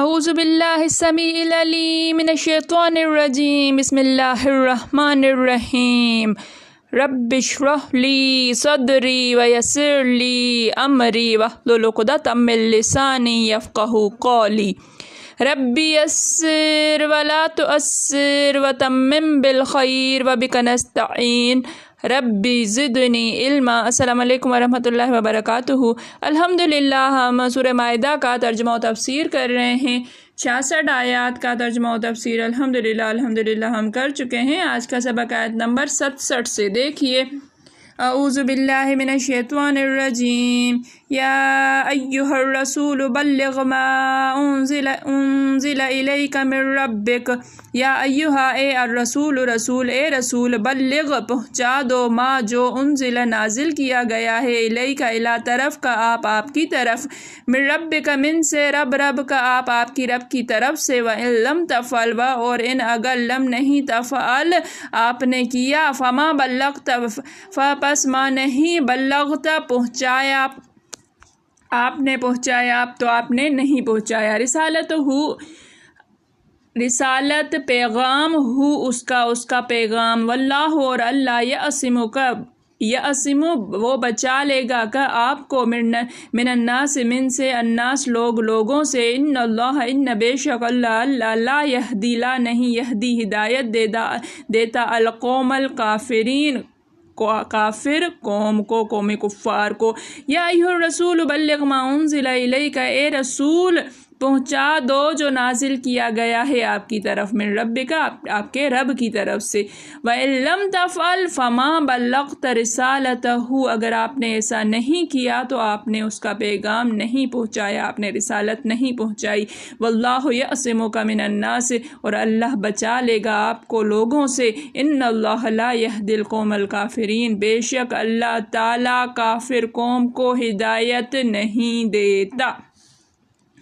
اعوذ باللہ السمیع العلیم من الشیطان الرجیم بسم اللہ الرحمن الرحیم رب اشرح لی صدری ویسر لی امری واحلل عقدۃ من لسانی یفقہوا قولی ربی یسر ولا تعسر وتمم بالخیر وبک نستعین ربی زدنی علما۔ السلام علیکم ورحمۃ اللہ وبرکاتہ۔ الحمدللہ ہم سورہ مائدہ کا ترجمہ و تفسیر کر رہے ہیں۔ 66 آیات کا ترجمہ و تفسیر الحمدللہ ہم کر چکے ہیں۔ آج کا سبق آیت نمبر 67 سے دیکھیے۔ اعوذ باللہ من الشیطان الرجیم یا ایہا الرسول بلغ ما انزل الیک من ربک یا ایہا اے الرسول رسول بلغ پہنچا دو ما جو انزل نازل کیا گیا ہے الیک الی طرف کا آپ کی طرف من ربک من سے رب کا آپ کی رب کی طرف سے وَإِن لَمْ تَفْعَلْ اور ان اگر لم نہیں تفعل آپ نے کیا فما بلغت پس ما نہیں بلغتا پہنچایا آپ نے پہنچایا تو آپ نے نہیں پہنچایا۔ رسالت پیغام ہو اس کا پیغام واللہ اور اللہ یعصم وہ بچا لے گا کہ آپ کو من الناس من سے الناس لوگوں سے ان اللہ ان بے شک اللہ لا یہدی لا نہیں یہدی ہدایت دیتا القوم الکافرین کافر قوم کو قوم کفار کو۔ یا ایھا الرسول بلغ ما انزل الیک اے رسول پہنچا دو جو نازل کیا گیا ہے آپ کی طرف من ربک آپ کے رب کی طرف سے وَإِن لَمْ تَفْعَلْ فَمَا بَلَّغْتَ رِسَالَتَهُ اگر آپ نے ایسا نہیں کیا تو آپ نے اس کا پیغام نہیں پہنچایا آپ نے رسالت نہیں پہنچائی۔ وَاللَّهُ يَعْصِمُكَ مِنَ النَّاسِ اور اللہ بچا لے گا آپ کو لوگوں سے ان اللہ لا يهدي القوم الکافرین بے شک اللہ تعالی کافر قوم کو ہدایت نہیں دیتا۔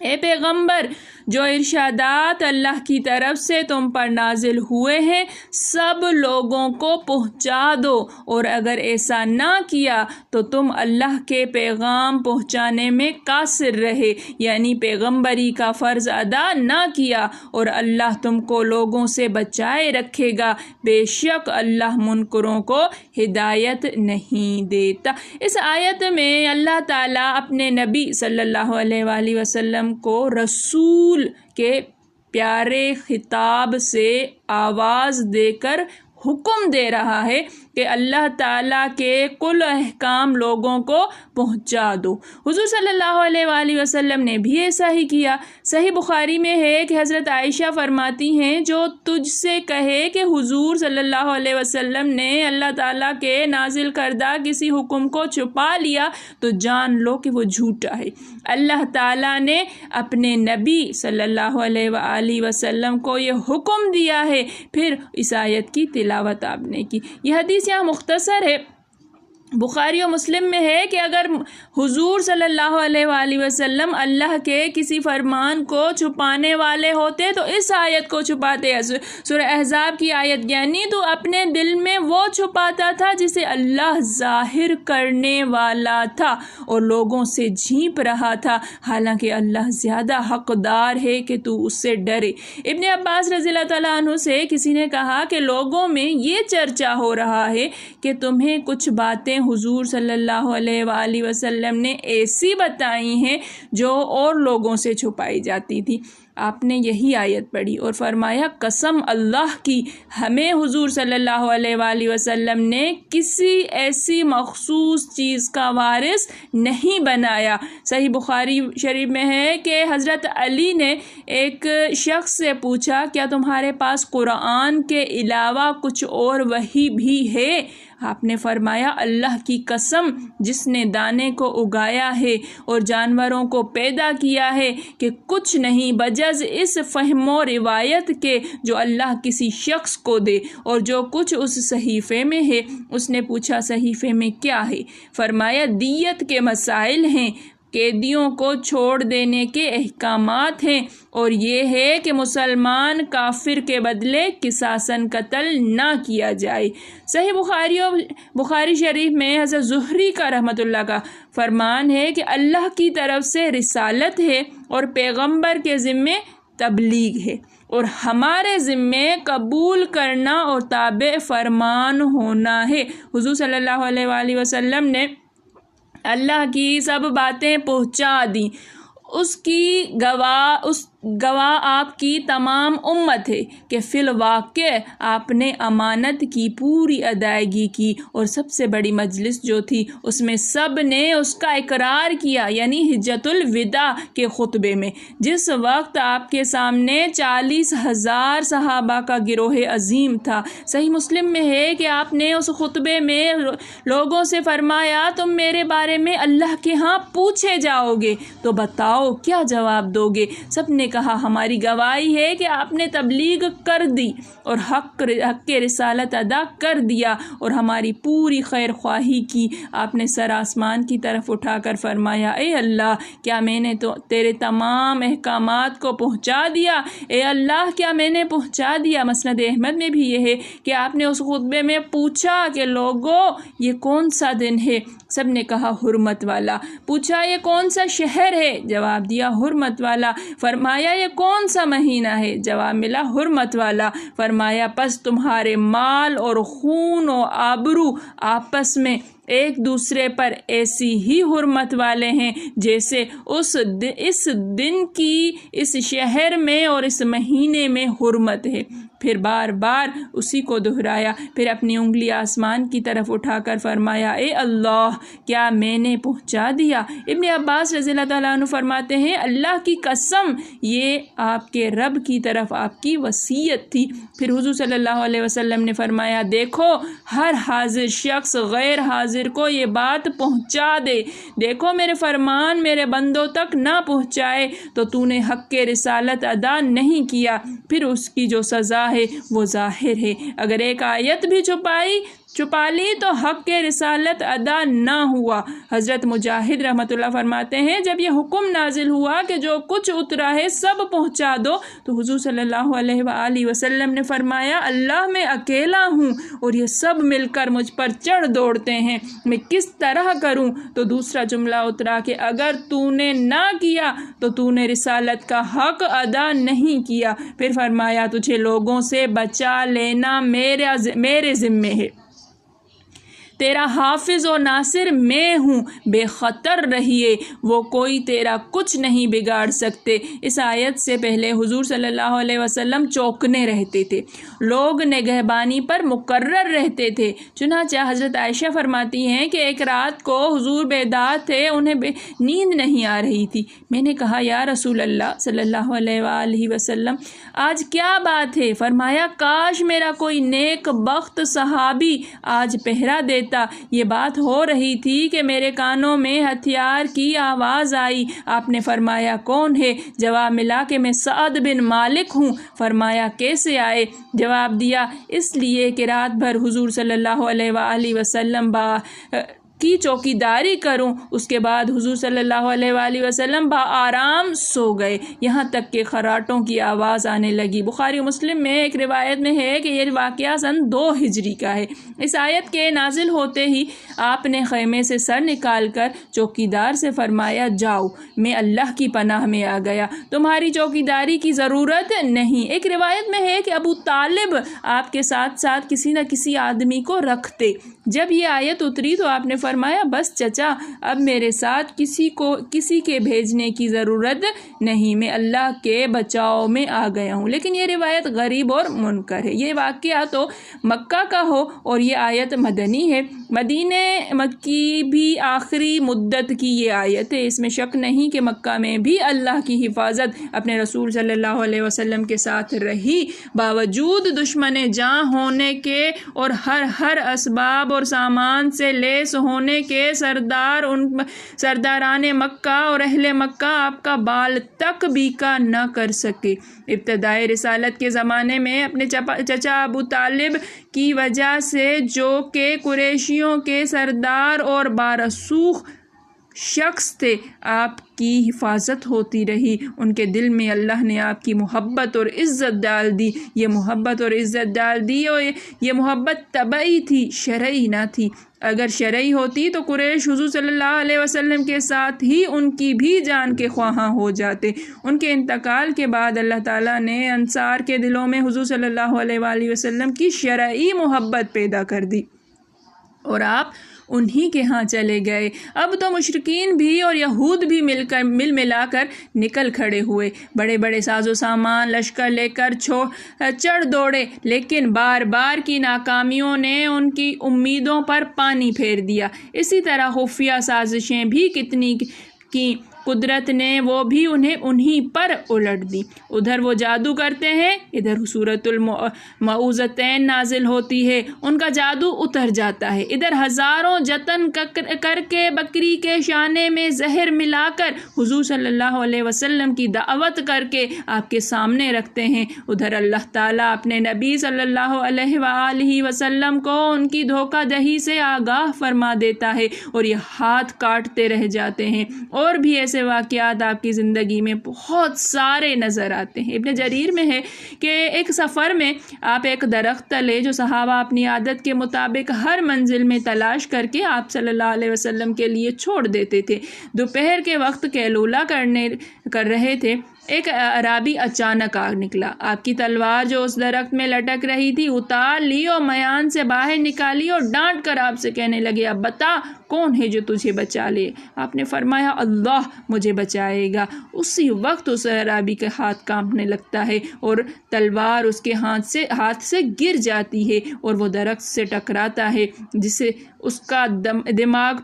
اے پیغمبر جو ارشادات اللہ کی طرف سے تم پر نازل ہوئے ہیں سب لوگوں کو پہنچا دو اور اگر ایسا نہ کیا تو تم اللہ کے پیغام پہنچانے میں قاصر رہے یعنی پیغمبری کا فرض ادا نہ کیا اور اللہ تم کو لوگوں سے بچائے رکھے گا بے شک اللہ منکروں کو ہدایت نہیں دیتا۔ اس آیت میں اللہ تعالیٰ اپنے نبی صلی اللہ علیہ وآلہ وسلم کو رسول کے پیارے خطاب سے آواز دے کر حکم دے رہا ہے کہ اللہ تعالیٰ کے کل احکام لوگوں کو پہنچا دو۔ حضور صلی اللہ علیہ وآلہ وسلم نے بھی ایسا ہی کیا۔ صحیح بخاری میں ہے کہ حضرت عائشہ فرماتی ہیں جو تجھ سے کہے کہ حضور صلی اللہ علیہ وسلم نے اللہ تعالیٰ کے نازل کردہ کسی حکم کو چھپا لیا تو جان لو کہ وہ جھوٹا ہے۔ اللہ تعالیٰ نے اپنے نبی صلی اللہ علیہ وآلہ وسلم کو یہ حکم دیا ہے پھر اس آیت کی تلاوت آپ نے کی۔ یہ حدیث یہاں مختصر ہے، بخاری و مسلم میں ہے کہ اگر حضور صلی اللہ علیہ وآلہ وسلم اللہ کے کسی فرمان کو چھپانے والے ہوتے تو اس آیت کو چھپاتے۔ سورہ احزاب کی آیت یعنی تو اپنے دل میں وہ چھپاتا تھا جسے اللہ ظاہر کرنے والا تھا اور لوگوں سے جھیپ رہا تھا حالانکہ اللہ زیادہ حقدار ہے کہ تو اس سے ڈرے۔ ابن عباس رضی اللہ تعالیٰ عنہ سے کسی نے کہا کہ لوگوں میں یہ چرچا ہو رہا ہے کہ تمہیں کچھ باتیں حضور صلی اللہ علیہ وآلہ وسلم نے ایسی بتائی ہیں جو اور لوگوں سے چھپائی جاتی تھی۔ آپ نے یہی آیت پڑھی اور فرمایا قسم اللہ کی ہمیں حضور صلی اللہ علیہ وآلہ وسلم نے کسی ایسی مخصوص چیز کا وارث نہیں بنایا۔ صحیح بخاری شریف میں ہے کہ حضرت علی نے ایک شخص سے پوچھا کیا تمہارے پاس قرآن کے علاوہ کچھ اور وحی بھی ہے؟ آپ نے فرمایا اللہ کی قسم جس نے دانے کو اگایا ہے اور جانوروں کو پیدا کیا ہے کہ کچھ نہیں بجز اس فہم و روایت کے جو اللہ کسی شخص کو دے اور جو کچھ اس صحیفے میں ہے۔ اس نے پوچھا صحیفے میں کیا ہے؟ فرمایا دیت کے مسائل ہیں قیدیوں کو چھوڑ دینے کے احکامات ہیں، اور یہ ہے کہ مسلمان کافر کے بدلے قصاصاً قتل نہ کیا جائے۔ صحیح بخاری شریف میں حضرت زہری کا رحمۃ اللہ کا فرمان ہے کہ اللہ کی طرف سے رسالت ہے اور پیغمبر کے ذمے تبلیغ ہے، اور ہمارے ذمے قبول کرنا اور تابع فرمان ہونا ہے۔ حضور صلی اللہ علیہ وآلہ وسلم نے اللہ کی سب باتیں پہنچا دیں، اس گواہ آپ کی تمام امت ہے کہ فی الواقع آپ نے امانت کی پوری ادائیگی کی، اور سب سے بڑی مجلس جو تھی اس میں سب نے اس کا اقرار کیا، یعنی حجۃ الوداع کے خطبے میں، جس وقت آپ کے سامنے 40,000 صحابہ کا گروہ عظیم تھا۔ صحیح مسلم میں ہے کہ آپ نے اس خطبے میں لوگوں سے فرمایا، تم میرے بارے میں اللہ کے ہاں پوچھے جاؤ گے تو بتاؤ کیا جواب دو گے؟ سب نے کہا ہماری گواہی ہے کہ آپ نے تبلیغ کر دی اور حق کے رسالت ادا کر دیا، اور ہماری پوری خیر خواہی کی۔ آپ نے سر آسمان کی طرف اٹھا کر فرمایا، اے اللہ، کیا میں نے تو تیرے تمام احکامات کو پہنچا دیا؟ اے اللہ، کیا میں نے پہنچا دیا؟ مسند احمد میں بھی یہ ہے کہ آپ نے اس خطبے میں پوچھا کہ لوگو یہ کون سا دن ہے؟ سب نے کہا حرمت والا۔ پوچھا یہ کون سا شہر ہے؟ جواب دیا حرمت والا۔ فرمایا یہ کون سا مہینہ ہے؟ جواب ملا حرمت والا۔ فرمایا پس تمہارے مال اور خون و آبرو آپس میں ایک دوسرے پر ایسی ہی حرمت والے ہیں جیسے اس دن کی اس شہر میں اور اس مہینے میں حرمت ہے۔ پھر بار بار اسی کو دہرایا، پھر اپنی انگلی آسمان کی طرف اٹھا کر فرمایا، اے اللہ، کیا میں نے پہنچا دیا؟ ابن عباس رضی اللہ تعالیٰ عنہ فرماتے ہیں، اللہ کی قسم یہ آپ کے رب کی طرف آپ کی وصیت تھی۔ پھر حضور صلی اللہ علیہ وسلم نے فرمایا، دیکھو ہر حاضر شخص غیر حاضر کو یہ بات پہنچا دے، دیکھو میرے فرمان میرے بندوں تک نہ پہنچائے تو تو نے حق کے رسالت ادا نہیں کیا، پھر اس کی جو سزا ہے وہ ظاہر ہے۔ اگر ایک آیت بھی چھپا لی تو حق کے رسالت ادا نہ ہوا۔ حضرت مجاہد رحمۃ اللہ فرماتے ہیں، جب یہ حکم نازل ہوا کہ جو کچھ اترا ہے سب پہنچا دو، تو حضور صلی اللہ علیہ وآلہ وسلم نے فرمایا، اللہ میں اکیلا ہوں اور یہ سب مل کر مجھ پر چڑھ دوڑتے ہیں، میں کس طرح کروں؟ تو دوسرا جملہ اترا کہ اگر تو نے نہ کیا تو تو نے رسالت کا حق ادا نہیں کیا۔ پھر فرمایا، تجھے لوگوں سے بچا لینا میرے ذمے ہے، تیرا حافظ و ناصر میں ہوں، بے خطر رہیے، وہ کوئی تیرا کچھ نہیں بگاڑ سکتے۔ اس آیت سے پہلے حضور صلی اللہ علیہ وسلم چوکنے رہتے تھے، لوگ نگہبانی پر مقرر رہتے تھے۔ چنانچہ حضرت عائشہ فرماتی ہیں کہ ایک رات کو حضور بیدار تھے، انہیں نیند نہیں آ رہی تھی۔ میں نے کہا، یا رسول اللہ صلی اللہ علیہ وآلہ وسلم، آج کیا بات ہے؟ فرمایا، کاش میرا کوئی نیک بخت صحابی آج پہرا دیتا۔ یہ بات ہو رہی تھی کہ میرے کانوں میں ہتھیار کی آواز آئی۔ آپ نے فرمایا، کون ہے؟ جواب ملا کہ میں سعد بن مالک ہوں۔ فرمایا، کیسے آئے؟ جواب دیا، اس لیے کہ رات بھر حضور صلی اللہ علیہ وآلہ وسلم کی چوکی داری کروں۔ اس کے بعد حضور صلی اللہ علیہ وآلہ وسلم آرام سو گئے، یہاں تک کہ خراٹوں کی آواز آنے لگی۔ بخاری و مسلم میں ایک روایت میں ہے کہ یہ واقعہ سن 2 ہجری کا ہے۔ اس آیت کے نازل ہوتے ہی آپ نے خیمے سے سر نکال کر چوکی دار سے فرمایا، جاؤ، میں اللہ کی پناہ میں آ گیا، تمہاری چوکی داری کی ضرورت نہیں۔ ایک روایت میں ہے کہ ابو طالب آپ کے ساتھ ساتھ کسی نہ کسی آدمی کو رکھتے۔ جب یہ آیت اتری تو آپ نے فرمایا، بس چچا، اب میرے ساتھ کسی کے بھیجنے کی ضرورت نہیں، میں اللہ کے بچاؤ میں آ گیا ہوں۔ لیکن یہ روایت غریب اور منکر ہے۔ یہ واقعہ تو مکہ کا ہو اور یہ آیت مدنی ہے، مدینہ کی بھی آخری مدت کی یہ آیت ہے۔ اس میں شک نہیں کہ مکہ میں بھی اللہ کی حفاظت اپنے رسول صلی اللہ علیہ وسلم کے ساتھ رہی، باوجود دشمن جاں ہونے کے اور ہر اسباب اور سامان سے لیس ہونے کے سرداران مکہ اور اہل مکہ آپ کا بال تک بیکا نہ کر سکے۔ ابتدائی رسالت کے زمانے میں اپنے چچا ابو طالب کی وجہ سے، جو کہ قریشیوں کے سردار اور بارسوخ شخص تھے آپ کی حفاظت ہوتی رہی، ان کے دل میں اللہ نے آپ کی محبت اور عزت ڈال دی۔ یہ محبت اور عزت ڈال دی اور یہ محبت طبعی تھی، شرعی نہ تھی۔ اگر شرعی ہوتی تو قریش حضور صلی اللہ علیہ وسلم کے ساتھ ہی ان کی بھی جان کے خواہاں ہو جاتے۔ ان کے انتقال کے بعد اللہ تعالیٰ نے انصار کے دلوں میں حضور صلی اللہ علیہ وآلہ وسلم کی شرعی محبت پیدا کر دی اور آپ انہی کے ہاں چلے گئے۔ اب تو مشرکین بھی اور یہود بھی مل ملا کر نکل کھڑے ہوئے، بڑے بڑے ساز و سامان لشکر لے کر چڑھ دوڑے، لیکن بار بار کی ناکامیوں نے ان کی امیدوں پر پانی پھیر دیا۔ اسی طرح خفیہ سازشیں بھی کتنی کی، قدرت نے وہ بھی انہی پر الٹ دی۔ ادھر وہ جادو کرتے ہیں، ادھر سورۃ المعوذتین نازل ہوتی ہے، ان کا جادو اتر جاتا ہے۔ ادھر ہزاروں جتن کر کے بکری کے شانے میں زہر ملا کر حضور صلی اللہ علیہ وسلم کی دعوت کر کے آپ کے سامنے رکھتے ہیں، ادھر اللہ تعالیٰ اپنے نبی صلی اللہ علیہ وآلہ وسلم کو ان کی دھوکہ دہی سے آگاہ فرما دیتا ہے اور یہ ہاتھ کاٹتے رہ جاتے ہیں۔ اور بھی ایسے واقعات آپ کی زندگی میں بہت سارے نظر آتے ہیں۔ ابن جریر میں ہے کہ ایک سفر میں آپ ایک درخت تلے، جو صحابہ اپنی عادت کے مطابق ہر منزل میں تلاش کر کے آپ صلی اللہ علیہ وسلم کے لیے چھوڑ دیتے تھے، دوپہر کے وقت قیلولہ کر رہے تھے۔ ایک اعرابی اچانک آ نکلا، آپ کی تلوار جو اس درخت میں لٹک رہی تھی اتار لی اور میان سے باہر نکالی اور ڈانٹ کر آپ سے کہنے لگے، اب بتا کون ہے جو تجھے بچا لے؟ آپ نے فرمایا، اللہ مجھے بچائے گا۔ اسی وقت اس اعرابی کا ہاتھ کانپنے لگتا ہے اور تلوار اس کے ہاتھ سے گر جاتی ہے اور وہ درخت سے ٹکراتا ہے، جس سے اس کا دماغ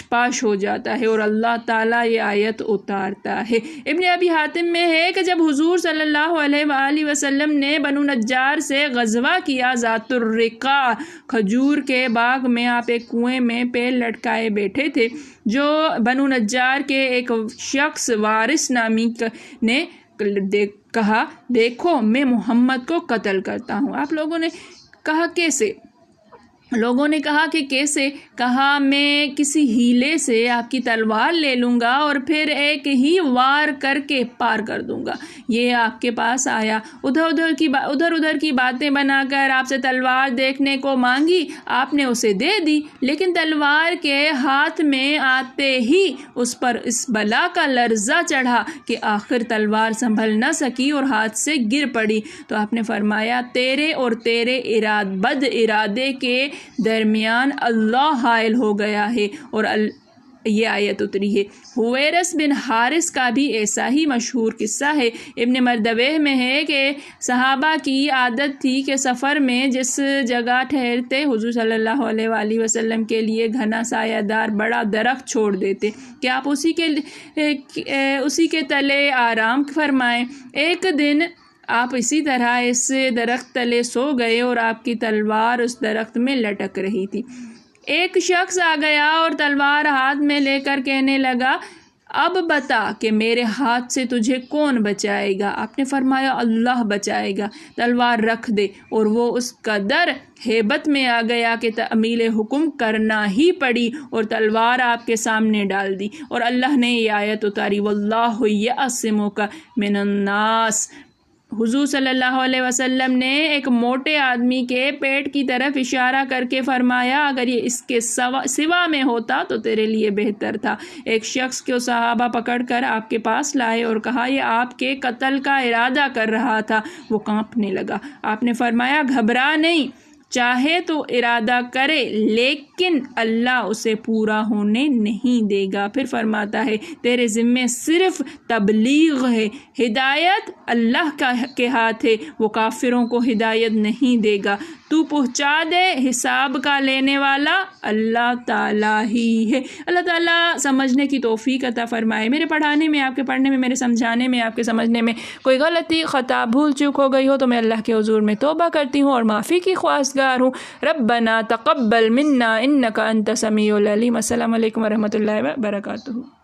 پاش ہو جاتا ہے اور اللہ تعالیٰ یہ آیت اتارتا ہے۔ ابن ابی حاتم میں ہے کہ جب حضور صلی اللہ علیہ وآلہ وسلم نے بنو نجار سے غزوہ کیا، ذات الرقاع کھجور کے باغ میں آپ ایک کنویں میں پیر لٹکائے بیٹھے تھے، جو بنو نجار کے ایک شخص وارث نامی نے کہا، دیکھو میں محمد کو قتل کرتا ہوں۔ آپ لوگوں نے کہا کیسے؟ لوگوں نے کہا کہ کیسے؟ کہا میں کسی ہیلے سے آپ کی تلوار لے لوں گا اور پھر ایک ہی وار کر کے پار کر دوں گا۔ یہ آپ کے پاس آیا، ادھر کی باتیں بنا کر آپ سے تلوار دیکھنے کو مانگی، آپ نے اسے دے دی، لیکن تلوار کے ہاتھ میں آتے ہی اس پر اس بلا کا لرزہ چڑھا کہ آخر تلوار سنبھل نہ سکی اور ہاتھ سے گر پڑی۔ تو آپ نے فرمایا، تیرے اور تیرے بد ارادے کے درمیان اللہ حائل ہو گیا ہے، اور یہ آیت اتری ہے۔ حویرث بن حارث کا بھی ایسا ہی مشہور قصہ ہے۔ ابن مردویہ میں ہے کہ صحابہ کی عادت تھی کہ سفر میں جس جگہ ٹھہرتے حضور صلی اللہ علیہ وآلہ وسلم کے لیے گھنا سایہ دار بڑا درخت چھوڑ دیتے کہ آپ اسی کے تلے آرام فرمائیں۔ ایک دن آپ اسی طرح اس درخت تلے سو گئے اور آپ کی تلوار اس درخت میں لٹک رہی تھی۔ ایک شخص آ گیا اور تلوار ہاتھ میں لے کر کہنے لگا، اب بتا کہ میرے ہاتھ سے تجھے کون بچائے گا؟ آپ نے فرمایا، اللہ بچائے گا، تلوار رکھ دے۔ اور وہ اس قدر ہیبت میں آ گیا کہ تعمیل حکم کرنا ہی پڑی اور تلوار آپ کے سامنے ڈال دی، اور اللہ نے یہ آیت اتاری، واللہ یعصمک من الناس۔ حضور صلی اللہ علیہ وسلم نے ایک موٹے آدمی کے پیٹ کی طرف اشارہ کر کے فرمایا، اگر یہ اس کے سوا میں ہوتا تو تیرے لیے بہتر تھا۔ ایک شخص کو صحابہ پکڑ کر آپ کے پاس لائے اور کہا، یہ آپ کے قتل کا ارادہ کر رہا تھا۔ وہ کانپنے لگا۔ آپ نے فرمایا، گھبرا نہیں، چاہے تو ارادہ کرے لیکن اللہ اسے پورا ہونے نہیں دے گا۔ پھر فرماتا ہے، تیرے ذمے صرف تبلیغ ہے، ہدایت اللہ کے ہاتھ ہے، وہ کافروں کو ہدایت نہیں دے گا، تو پہنچا دے، حساب کا لینے والا اللہ تعالیٰ ہی ہے۔ اللہ تعالیٰ سمجھنے کی توفیق عطا فرمائے۔ میرے پڑھانے میں، آپ کے پڑھنے میں، میرے سمجھانے میں، آپ کے سمجھنے میں کوئی غلطی، خطا، بھول چوک ہو گئی ہو تو میں اللہ کے حضور میں توبہ کرتی ہوں اور معافی کی خواستگار ہوں۔ ربنا تقبل منا انک انت سمیع العلیم۔ السلام علیکم ورحمۃ اللہ وبرکاتہ۔